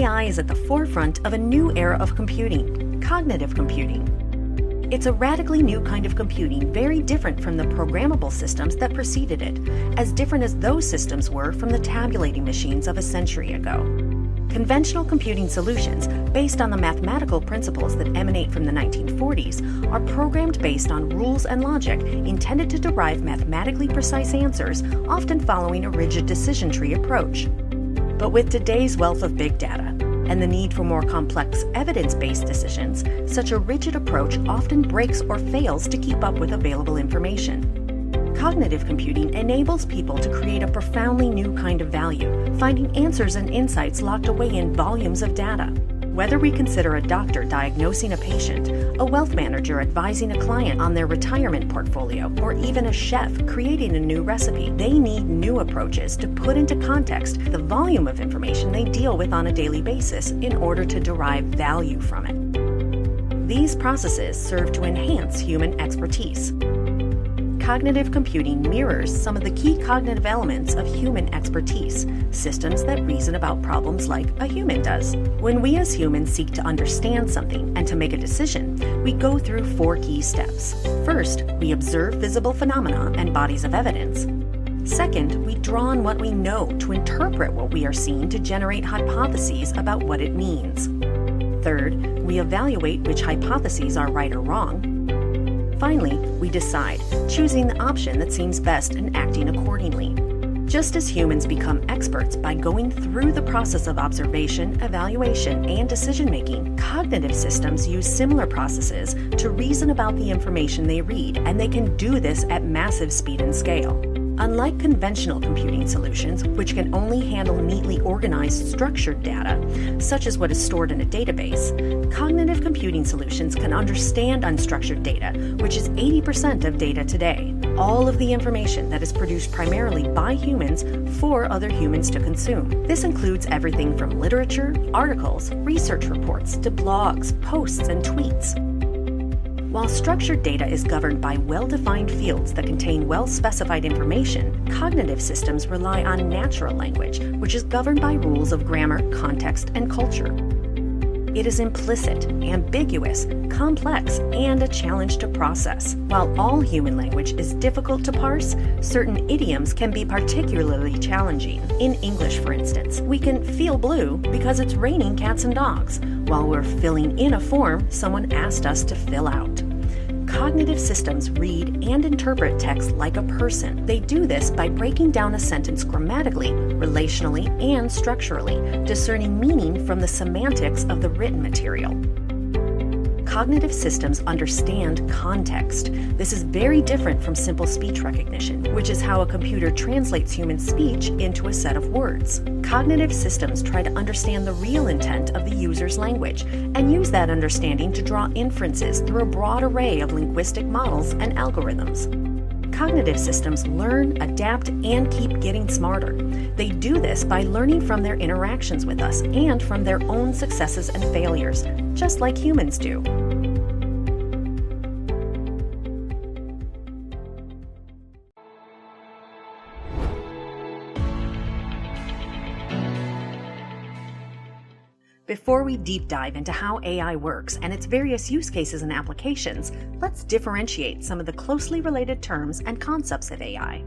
AI is at the forefront of a new era of computing, cognitive computing. It's a radically new kind of computing, very different from the programmable systems that preceded it, as different as those systems were from the tabulating machines of a century ago. Conventional computing solutions, based on the mathematical principles that emanate from the 1940s, are programmed based on rules and logic intended to derive mathematically precise answers, often following a rigid decision tree approach. But with today's wealth of big data, and the need for more complex evidence-based decisions, such a rigid approach often breaks or fails to keep up with available information. Cognitive computing enables people to create a profoundly new kind of value, finding answers and insights locked away in volumes of data. Whether we consider a doctor diagnosing a patient, a wealth manager advising a client on their retirement portfolio, or even a chef creating a new recipe, they need new approaches to put into context the volume of information they deal with on a daily basis in order to derive value from it. These processes serve to enhance human expertise. Cognitive computing mirrors some of the key cognitive elements of human expertise, systems that reason about problems like a human does. When we as humans seek to understand something and to make a decision, we go through 4 key steps. First, we observe visible phenomena and bodies of evidence. Second, we draw on what we know to interpret what we are seeing to generate hypotheses about what it means. Third, we evaluate which hypotheses are right or wrong. Finally, we decide, choosing the option that seems best and acting accordingly. Just as humans become experts by going through the process of observation, evaluation, and decision-making, cognitive systems use similar processes to reason about the information they read, and they can do this at massive speed and scale. Unlike conventional computing solutions, which can only handle neatly organized structured data, such as what is stored in a database, cognitive computing solutions can understand unstructured data, which is 80% of data today. All of the information that is produced primarily by humans for other humans to consume. This includes everything from literature, articles, research reports, to blogs, posts, and tweets. While structured data is governed by well-defined fields that contain well-specified information, cognitive systems rely on natural language, which is governed by rules of grammar, context, and culture. It is implicit, ambiguous, complex, and a challenge to process. While all human language is difficult to parse, certain idioms can be particularly challenging. In English, for instance, we can feel blue because it's raining cats and dogs, while we're filling in a form someone asked us to fill out. Cognitive systems read and interpret text like a person. They do this by breaking down a sentence grammatically, relationally, and structurally, discerning meaning from the semantics of the written material. Cognitive systems understand context. This is very different from simple speech recognition, which is how a computer translates human speech into a set of words. Cognitive systems try to understand the real intent of the user's language and use that understanding to draw inferences through a broad array of linguistic models and algorithms. Cognitive systems learn, adapt, and keep getting smarter. They do this by learning from their interactions with us and from their own successes and failures, just like humans do. Before we deep dive into how AI works and its various use cases and applications, let's differentiate some of the closely related terms and concepts of AI.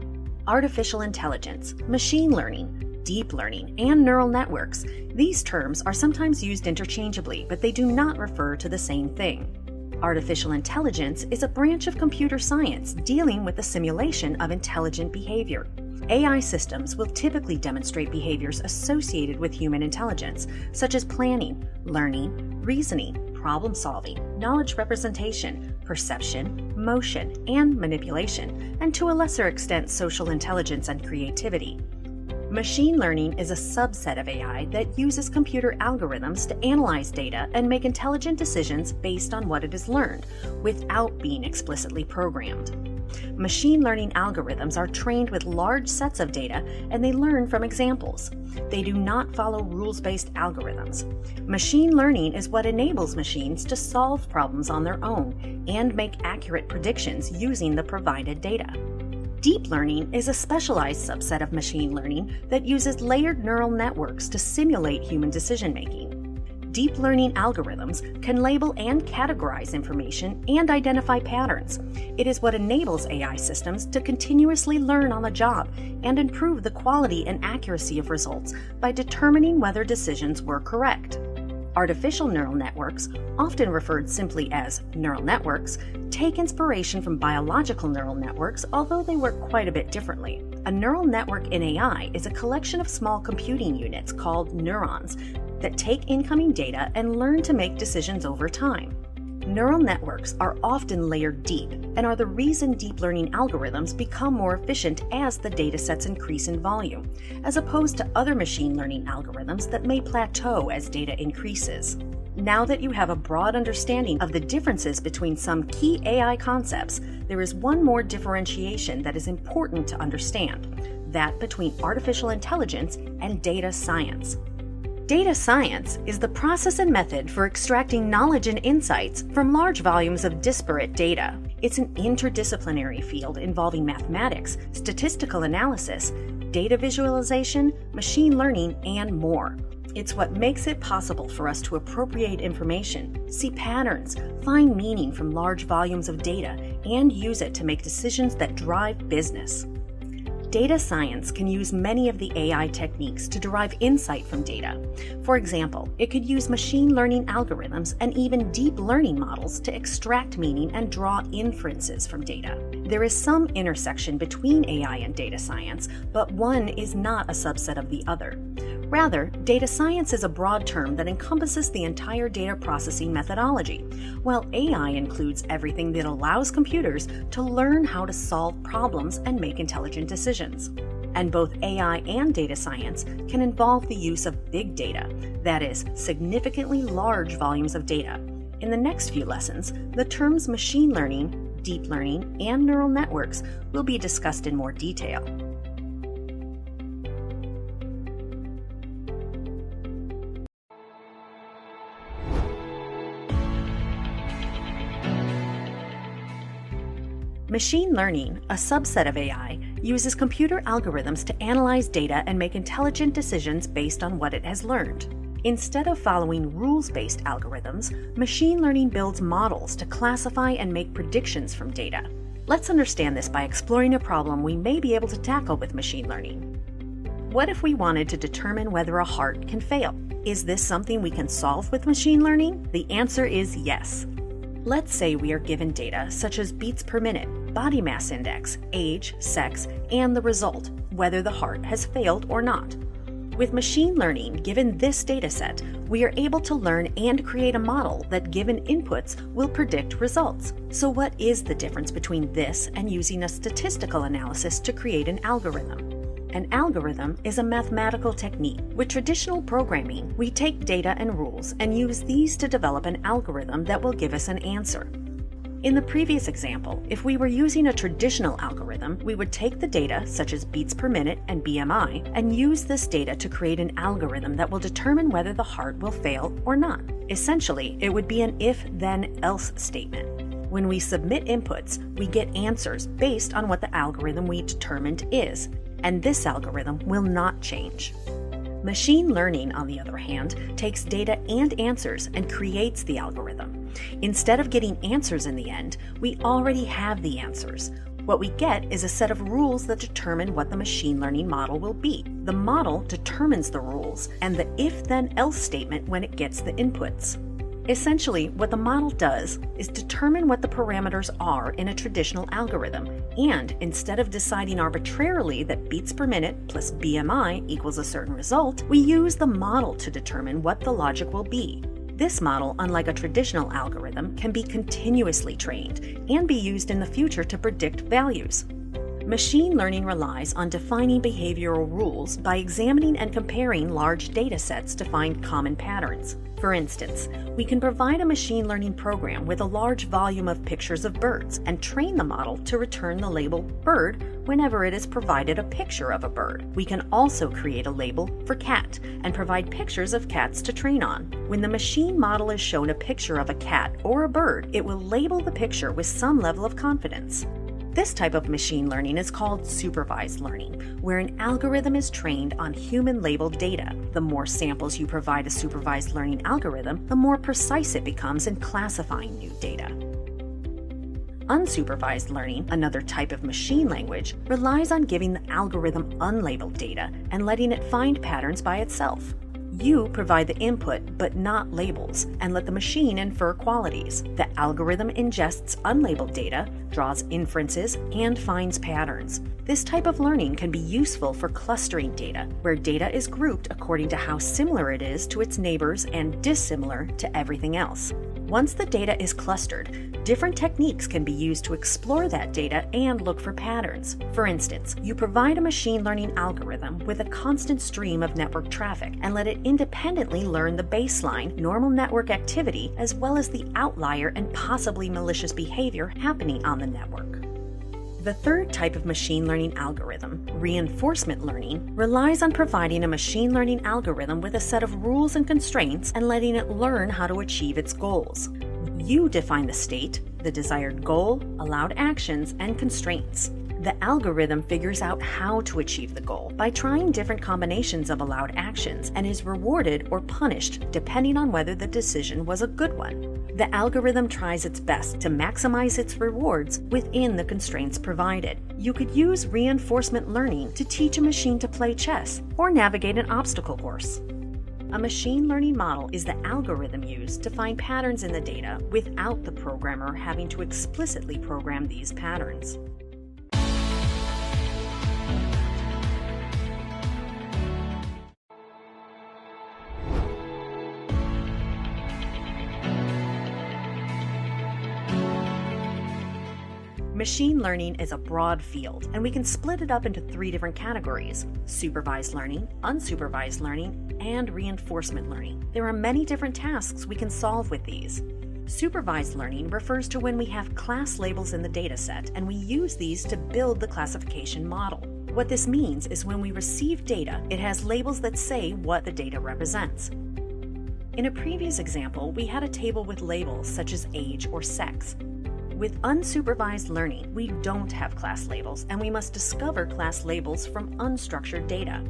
Artificial intelligence, machine learning, deep learning, and neural networks. These terms are sometimes used interchangeably, but they do not refer to the same thing. Artificial intelligence is a branch of computer science dealing with the simulation of intelligent behavior. AI systems will typically demonstrate behaviors associated with human intelligence, such as planning, learning, reasoning, problem-solving, knowledge representation, perception, motion, and manipulation, and to a lesser extent, social intelligence and creativity. Machine learning is a subset of AI that uses computer algorithms to analyze data and make intelligent decisions based on what it has learned, without being explicitly programmed. Machine learning algorithms are trained with large sets of data and they learn from examples. They do not follow rules-based algorithms. Machine learning is what enables machines to solve problems on their own and make accurate predictions using the provided data. Deep learning is a specialized subset of machine learning that uses layered neural networks to simulate human decision-making. Deep learning algorithms can label and categorize information and identify patterns. It is what enables AI systems to continuously learn on the job and improve the quality and accuracy of results by determining whether decisions were correct. Artificial neural networks, often referred simply as neural networks, take inspiration from biological neural networks, although they work quite a bit differently. A neural network in AI is a collection of small computing units called neurons that take incoming data and learn to make decisions over time. Neural networks are often layered deep and are the reason deep learning algorithms become more efficient as the datasets increase in volume, as opposed to other machine learning algorithms that may plateau as data increases. Now that you have a broad understanding of the differences between some key AI concepts, there is one more differentiation that is important to understand, that between artificial intelligence and data science. Data science is the process and method for extracting knowledge and insights from large volumes of disparate data. It's an interdisciplinary field involving mathematics, statistical analysis, data visualization, machine learning, and more. It's what makes it possible for us to appropriate information, see patterns, find meaning from large volumes of data, and use it to make decisions that drive business. Data science can use many of the AI techniques to derive insight from data. For example, it could use machine learning algorithms and even deep learning models to extract meaning and draw inferences from data. There is some intersection between AI and data science, but one is not a subset of the other. Rather, data science is a broad term that encompasses the entire data processing methodology, while AI includes everything that allows computers to learn how to solve problems and make intelligent decisions. And both AI and data science can involve the use of big data, that is, significantly large volumes of data. In the next few lessons, the terms machine learning, deep learning, and neural networks will be discussed in more detail. Machine learning, a subset of AI, uses computer algorithms to analyze data and make intelligent decisions based on what it has learned. Instead of following rules-based algorithms, machine learning builds models to classify and make predictions from data. Let's understand this by exploring a problem we may be able to tackle with machine learning. What if we wanted to determine whether a heart can fail? Is this something we can solve with machine learning? The answer is yes. Let's say we are given data such as beats per minute, body mass index, age, sex, and the result, whether the heart has failed or not. With machine learning, given this dataset, we are able to learn and create a model that, given inputs, will predict results. So what is the difference between this and using a statistical analysis to create an algorithm? An algorithm is a mathematical technique. With traditional programming, we take data and rules and use these to develop an algorithm that will give us an answer. In the previous example, if we were using a traditional algorithm, we would take the data, such as beats per minute and BMI, and use this data to create an algorithm that will determine whether the heart will fail or not. Essentially, it would be an if-then-else statement. When we submit inputs, we get answers based on what the algorithm we determined is, and this algorithm will not change. Machine learning, on the other hand, takes data and answers and creates the algorithm. Instead of getting answers in the end, we already have the answers. What we get is a set of rules that determine what the machine learning model will be. The model determines the rules and the if-then-else statement when it gets the inputs. Essentially, what the model does is determine what the parameters are in a traditional algorithm, and instead of deciding arbitrarily that beats per minute plus BMI equals a certain result, we use the model to determine what the logic will be. This model, unlike a traditional algorithm, can be continuously trained and be used in the future to predict values. Machine learning relies on defining behavioral rules by examining and comparing large data sets to find common patterns. For instance, we can provide a machine learning program with a large volume of pictures of birds and train the model to return the label bird whenever it is provided a picture of a bird. We can also create a label for cat and provide pictures of cats to train on. When the machine model is shown a picture of a cat or a bird, it will label the picture with some level of confidence. This type of machine learning is called supervised learning, where an algorithm is trained on human-labeled data. The more samples you provide a supervised learning algorithm, the more precise it becomes in classifying new data. Unsupervised learning, another type of machine language, relies on giving the algorithm unlabeled data and letting it find patterns by itself. You provide the input, but not labels, and let the machine infer qualities. The algorithm ingests unlabeled data, draws inferences, and finds patterns. This type of learning can be useful for clustering data, where data is grouped according to how similar it is to its neighbors and dissimilar to everything else. Once the data is clustered, different techniques can be used to explore that data and look for patterns. For instance, you provide a machine learning algorithm with a constant stream of network traffic and let it independently learn the baseline, normal network activity, as well as the outlier and possibly malicious behavior happening on the network. The third type of machine learning algorithm, reinforcement learning, relies on providing a machine learning algorithm with a set of rules and constraints and letting it learn how to achieve its goals. You define the state, the desired goal, allowed actions, and constraints. The algorithm figures out how to achieve the goal by trying different combinations of allowed actions and is rewarded or punished depending on whether the decision was a good one. The algorithm tries its best to maximize its rewards within the constraints provided. You could use reinforcement learning to teach a machine to play chess or navigate an obstacle course. A machine learning model is the algorithm used to find patterns in the data without the programmer having to explicitly program these patterns. Machine learning is a broad field, and we can split it up into 3 different categories: supervised learning, unsupervised learning, and reinforcement learning. There are many different tasks we can solve with these. Supervised learning refers to when we have class labels in the dataset, and we use these to build the classification model. What this means is when we receive data, it has labels that say what the data represents. In a previous example, we had a table with labels such as age or sex. With unsupervised learning, we don't have class labels, and we must discover class labels from unstructured data.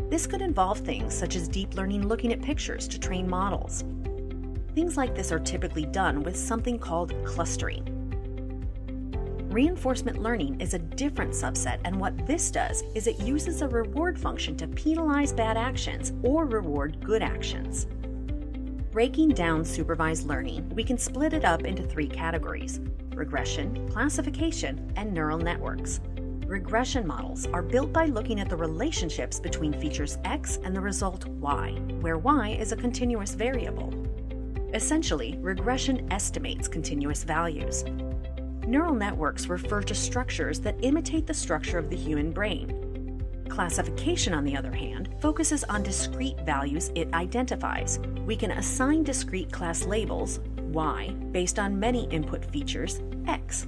This could involve things such as deep learning looking at pictures to train models. Things like this are typically done with something called clustering. Reinforcement learning is a different subset, and what this does is it uses a reward function to penalize bad actions or reward good actions. Breaking down supervised learning, we can split it up into 3 categories: regression, classification, and neural networks. Regression models are built by looking at the relationships between features X and the result Y, where Y is a continuous variable. Essentially, regression estimates continuous values. Neural networks refer to structures that imitate the structure of the human brain. Classification, on the other hand, focuses on discrete values it identifies. We can assign discrete class labels, Y, based on many input features, X.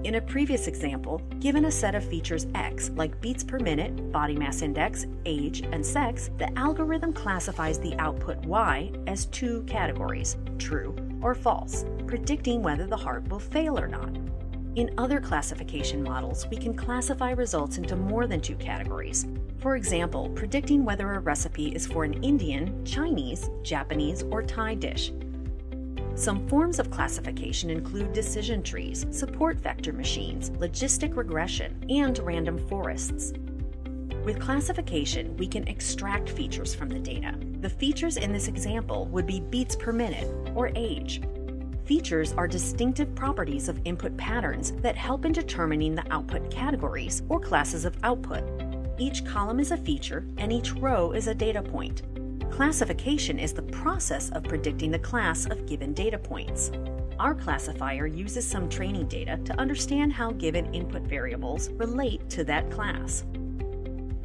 In a previous example, given a set of features X, like beats per minute, body mass index, age, and sex, the algorithm classifies the output Y as 2 categories, true or false, predicting whether the heart will fail or not. In other classification models, we can classify results into more than 2 categories. For example, predicting whether a recipe is for an Indian, Chinese, Japanese, or Thai dish. Some forms of classification include decision trees, support vector machines, logistic regression, and random forests. With classification, we can extract features from the data. The features in this example would be beats per minute or age. Features are distinctive properties of input patterns that help in determining the output categories or classes of output. Each column is a feature, and each row is a data point. Classification is the process of predicting the class of given data points. Our classifier uses some training data to understand how given input variables relate to that class.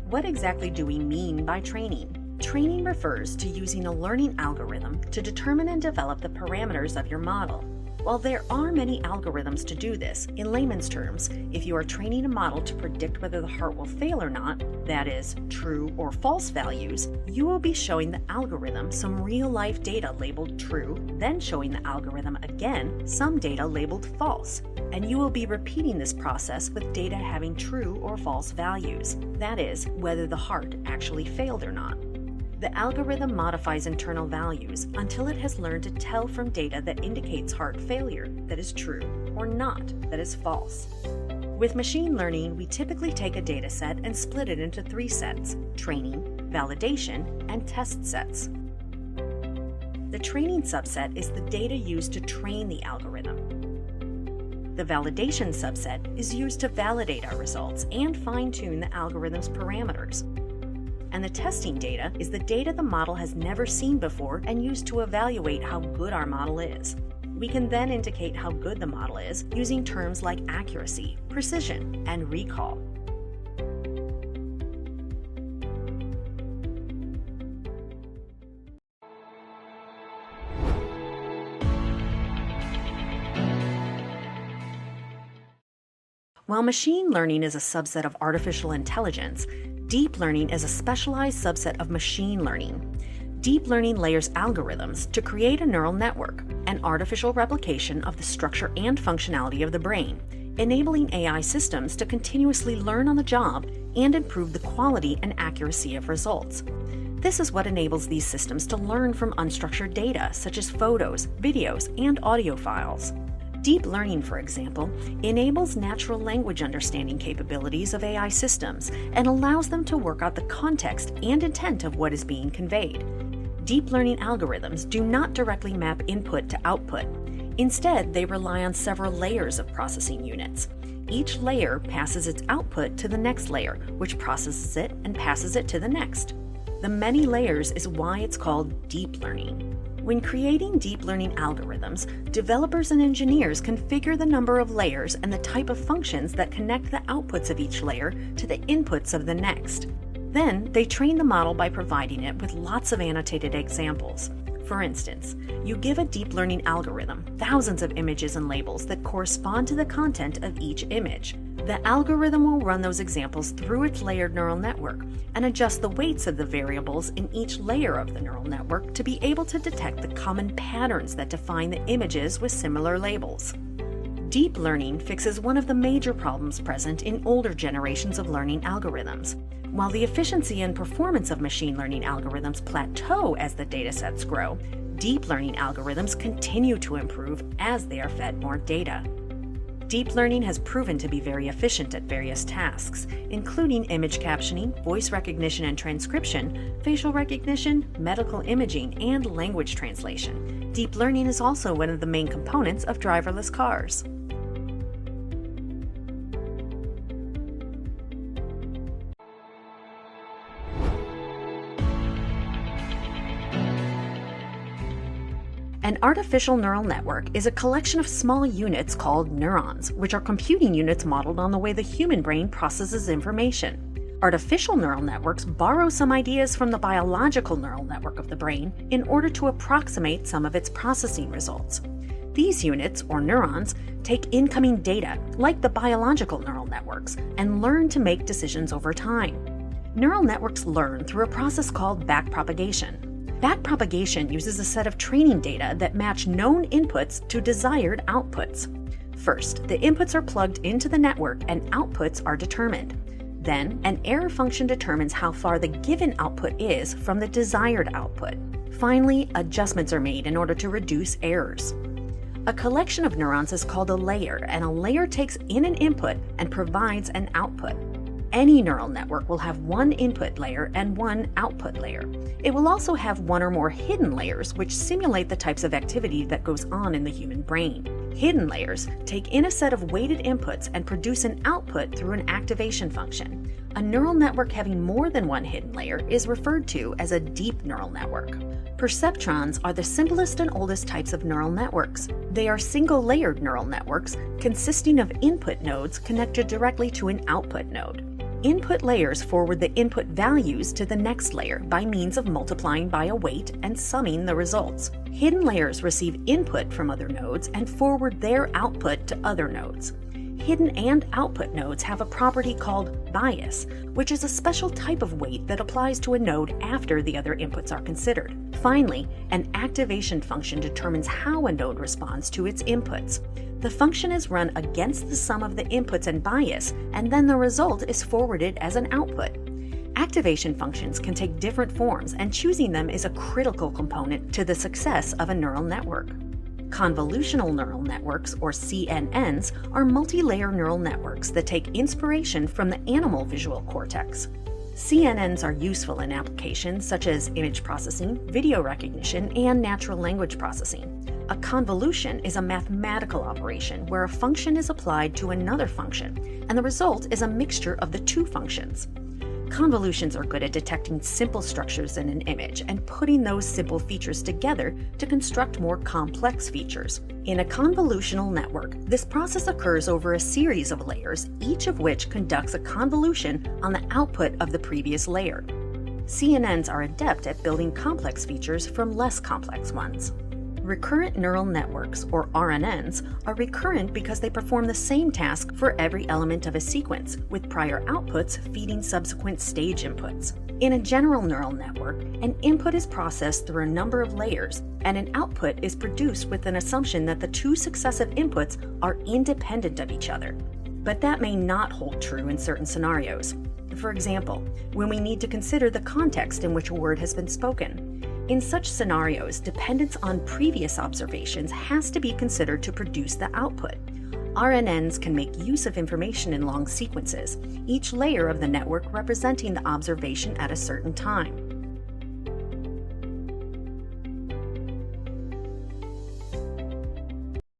What exactly do we mean by training? Training refers to using a learning algorithm to determine and develop the parameters of your model. While there are many algorithms to do this, in layman's terms, if you are training a model to predict whether the heart will fail or not, that is, true or false values, you will be showing the algorithm some real-life data labeled true, then showing the algorithm again some data labeled false. and you will be repeating this process with data having true or false values. That is, whether the heart actually failed or not. The algorithm modifies internal values until it has learned to tell from data that indicates heart failure that is true or not that is false. With machine learning, we typically take a data set and split it into 3 sets: training, validation, and test sets. The training subset is the data used to train the algorithm. The validation subset is used to validate our results and fine-tune the algorithm's parameters. And the testing data is the data the model has never seen before and used to evaluate how good our model is. We can then indicate how good the model is using terms like accuracy, precision, and recall. While machine learning is a subset of artificial intelligence, deep learning is a specialized subset of machine learning. Deep learning layers algorithms to create a neural network, an artificial replication of the structure and functionality of the brain, enabling AI systems to continuously learn on the job and improve the quality and accuracy of results. This is what enables these systems to learn from unstructured data, such as photos, videos, and audio files. Deep learning, for example, enables natural language understanding capabilities of AI systems and allows them to work out the context and intent of what is being conveyed. Deep learning algorithms do not directly map input to output. Instead, they rely on several layers of processing units. Each layer passes its output to the next layer, which processes it and passes it to the next. The many layers is why it's called deep learning. When creating deep learning algorithms, developers and engineers configure the number of layers and the type of functions that connect the outputs of each layer to the inputs of the next. Then, they train the model by providing it with lots of annotated examples. For instance, you give a deep learning algorithm thousands of images and labels that correspond to the content of each image. The algorithm will run those examples through its layered neural network and adjust the weights of the variables in each layer of the neural network to be able to detect the common patterns that define the images with similar labels. Deep learning fixes one of the major problems present in older generations of learning algorithms. While the efficiency and performance of machine learning algorithms plateau as the datasets grow, deep learning algorithms continue to improve as they are fed more data. Deep learning has proven to be very efficient at various tasks, including image captioning, voice recognition and transcription, facial recognition, medical imaging, and language translation. Deep learning is also one of the main components of driverless cars. An artificial neural network is a collection of small units called neurons, which are computing units modeled on the way the human brain processes information. Artificial neural networks borrow some ideas from the biological neural network of the brain in order to approximate some of its processing results. These units, or neurons, take incoming data, like the biological neural networks, and learn to make decisions over time. Neural networks learn through a process called backpropagation. Backpropagation uses a set of training data that match known inputs to desired outputs. First, the inputs are plugged into the network and outputs are determined. Then, an error function determines how far the given output is from the desired output. Finally, adjustments are made in order to reduce errors. A collection of neurons is called a layer, and a layer takes in an input and provides an output. Any neural network will have one input layer and one output layer. It will also have one or more hidden layers which simulate the types of activity that goes on in the human brain. Hidden layers take in a set of weighted inputs and produce an output through an activation function. A neural network having more than one hidden layer is referred to as a deep neural network. Perceptrons are the simplest and oldest types of neural networks. They are single-layered neural networks consisting of input nodes connected directly to an output node. Input layers forward the input values to the next layer by means of multiplying by a weight and summing the results. Hidden layers receive input from other nodes and forward their output to other nodes. Hidden and output nodes have a property called bias, which is a special type of weight that applies to a node after the other inputs are considered. Finally, an activation function determines how a node responds to its inputs. The function is run against the sum of the inputs and bias, and then the result is forwarded as an output. Activation functions can take different forms, and choosing them is a critical component to the success of a neural network. Convolutional neural networks, or CNNs, are multi-layer neural networks that take inspiration from the animal visual cortex. CNNs are useful in applications such as image processing, video recognition, and natural language processing. A convolution is a mathematical operation where a function is applied to another function, and the result is a mixture of the two functions. Convolutions are good at detecting simple structures in an image and putting those simple features together to construct more complex features. In a convolutional network, this process occurs over a series of layers, each of which conducts a convolution on the output of the previous layer. CNNs are adept at building complex features from less complex ones. Recurrent neural networks, or RNNs, are recurrent because they perform the same task for every element of a sequence, with prior outputs feeding subsequent stage inputs. In a general neural network, an input is processed through a number of layers, and an output is produced with an assumption that the two successive inputs are independent of each other. But that may not hold true in certain scenarios. For example, when we need to consider the context in which a word has been spoken. In such scenarios, dependence on previous observations has to be considered to produce the output. RNNs can make use of information in long sequences, each layer of the network representing the observation at a certain time.